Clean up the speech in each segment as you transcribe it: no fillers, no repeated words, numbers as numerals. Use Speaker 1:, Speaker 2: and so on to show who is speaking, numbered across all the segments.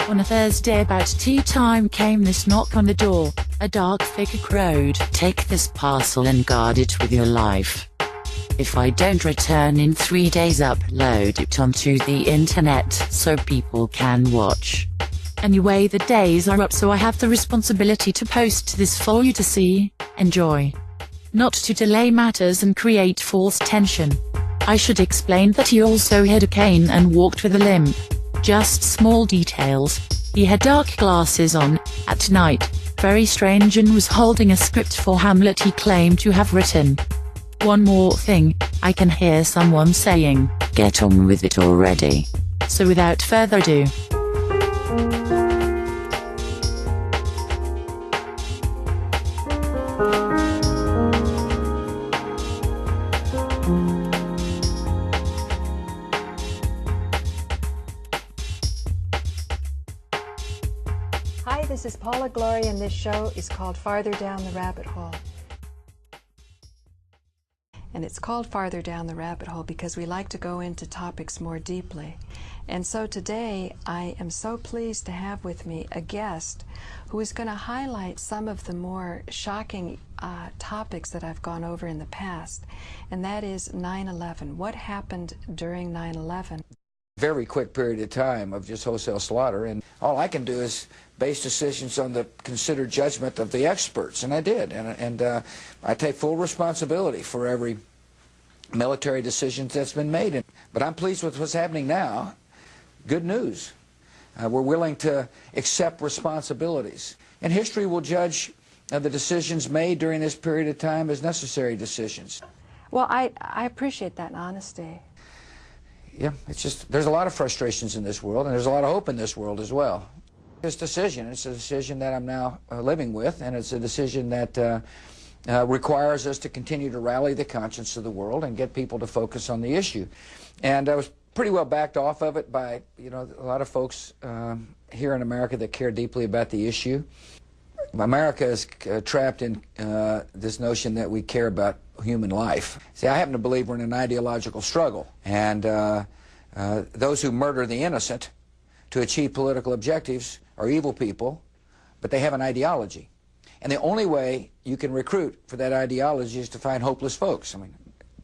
Speaker 1: On a Thursday about tea time came this knock on the door. A dark figure crowed, "Take this parcel and guard it with your life. If I don't return in 3 days, upload it onto the internet so people can watch. Anyway, the days are up, so I have the responsibility to post this for you to see, enjoy. Not to delay matters and create false tension. I should explain that he also had a cane and walked with a limp. Just small details. He had dark glasses on, at night, very strange, and was holding a script for Hamlet he claimed to have written. One more thing, I can hear someone saying, 'Get on with it already.' So without further ado."
Speaker 2: Hi, this is Paula Gloria, and this show is called Farther Down the Rabbit Hole. And it's called Farther Down the Rabbit Hole because we like to go into topics more deeply. And so today I am so pleased to have with me a guest who is going to highlight some of the more shocking topics that I've gone over in the past, and that is 9/11. What happened during 9/11?
Speaker 3: Very quick period of time of just wholesale slaughter, and all I can do is base decisions on the considered judgment of the experts, and I did, and I take full responsibility for every military decision that's been made. But I'm pleased with what's happening now. Good news. We're willing to accept responsibilities, and history will judge the decisions made during this period of time as necessary decisions.
Speaker 2: Well, I appreciate that honesty.
Speaker 3: Yeah, it's just, there's a lot of frustrations in this world, and there's a lot of hope in this world as well. This decision, it's a decision that I'm now living with, and it's a decision that requires us to continue to rally the conscience of the world and get people to focus on the issue. And I was pretty well backed off of it by, you know, a lot of folks here in America that care deeply about the issue. America is trapped in this notion that we care about human life. See, I happen to believe we're in an ideological struggle, and those who murder the innocent to achieve political objectives are evil people, but they have an ideology. And the only way you can recruit for that ideology is to find hopeless folks. I mean,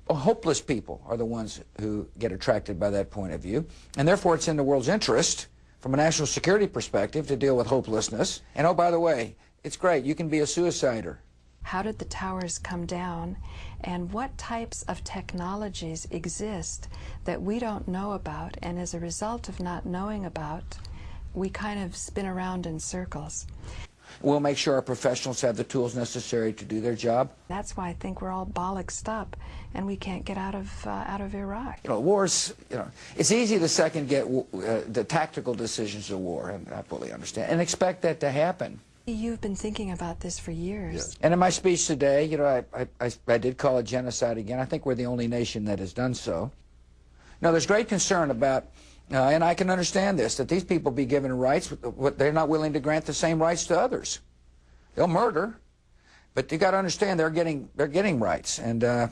Speaker 3: hopeless people are the ones who get attracted by that point of view, and therefore it's in the world's interest, from a national security perspective, to deal with hopelessness. And oh, by the way, it's great, you can be a suicider.
Speaker 2: How did the towers come down, and what types of technologies exist that we don't know about, and as a result of not knowing about, we kind of spin around in circles.
Speaker 3: We'll make sure our professionals have the tools necessary to do their job.
Speaker 2: That's why I think we're all bollocksed up, and we can't get out of Iraq.
Speaker 3: You know, wars, you know, it's easy to second-guess the tactical decisions of war, and I fully understand, and expect that to happen.
Speaker 2: You've been thinking about this for years.
Speaker 3: Yes. And in my speech today, you know, I did call it genocide again. I think we're the only nation that has done so. Now, there's great concern about, and I can understand this, that these people be given rights, what they're not willing to grant the same rights to others. They'll murder, but you got to understand they're getting rights. And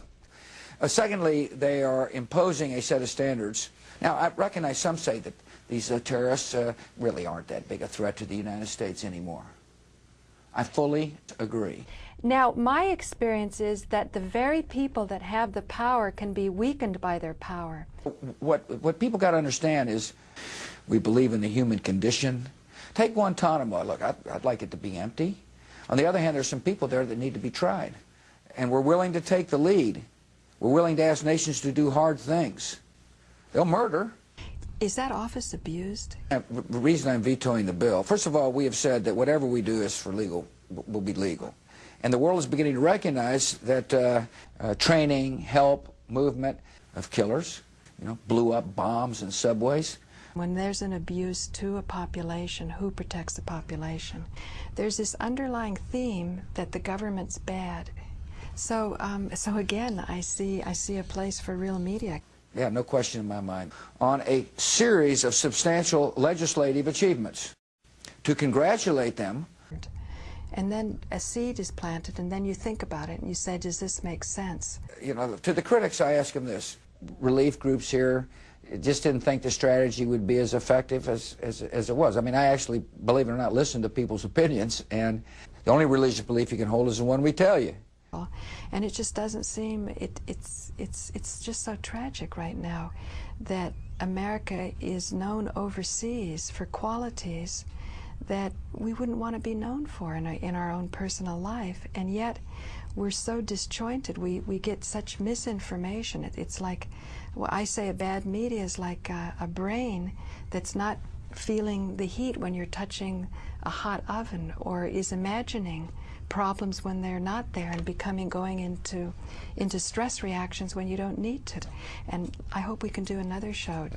Speaker 3: secondly, they are imposing a set of standards. Now, I recognize some say that these terrorists really aren't that big a threat to the United States anymore. I fully agree.
Speaker 2: Now, my experience is that the very people that have the power can be weakened by their power.
Speaker 3: What people got to understand is we believe in the human condition. Take Guantanamo. Look, I'd like it to be empty. On the other hand, there's some people there that need to be tried. And we're willing to take the lead. We're willing to ask nations to do hard things. They'll murder.
Speaker 2: Is that office abused?
Speaker 3: The reason I'm vetoing the bill, first of all, we have said that whatever we do is for legal, will be legal. And the world is beginning to recognize that training, help, movement of killers, you know, blew up bombs in subways.
Speaker 2: When there's an abuse to a population, who protects the population? There's this underlying theme that the government's bad. So again, I see a place for real media.
Speaker 3: Yeah, no question in my mind, on a series of substantial legislative achievements. To congratulate them.
Speaker 2: And then a seed is planted, and then you think about it, and you say, does this make sense?
Speaker 3: You know, to the critics, I ask them this. Relief groups here, just didn't think the strategy would be as effective as it was. I mean, I actually, believe it or not, listen to people's opinions, and the only religious belief you can hold is the one we tell you.
Speaker 2: And it just doesn't seem, it's just so tragic right now that America is known overseas for qualities that we wouldn't want to be known for in our own personal life, and yet we're so disjointed. We get such misinformation. It's like, well, I say a bad media is like a brain that's not feeling the heat when you're touching a hot oven, or is imagining problems when they're not there, and going into stress reactions when you don't need to. And I hope we can do another show.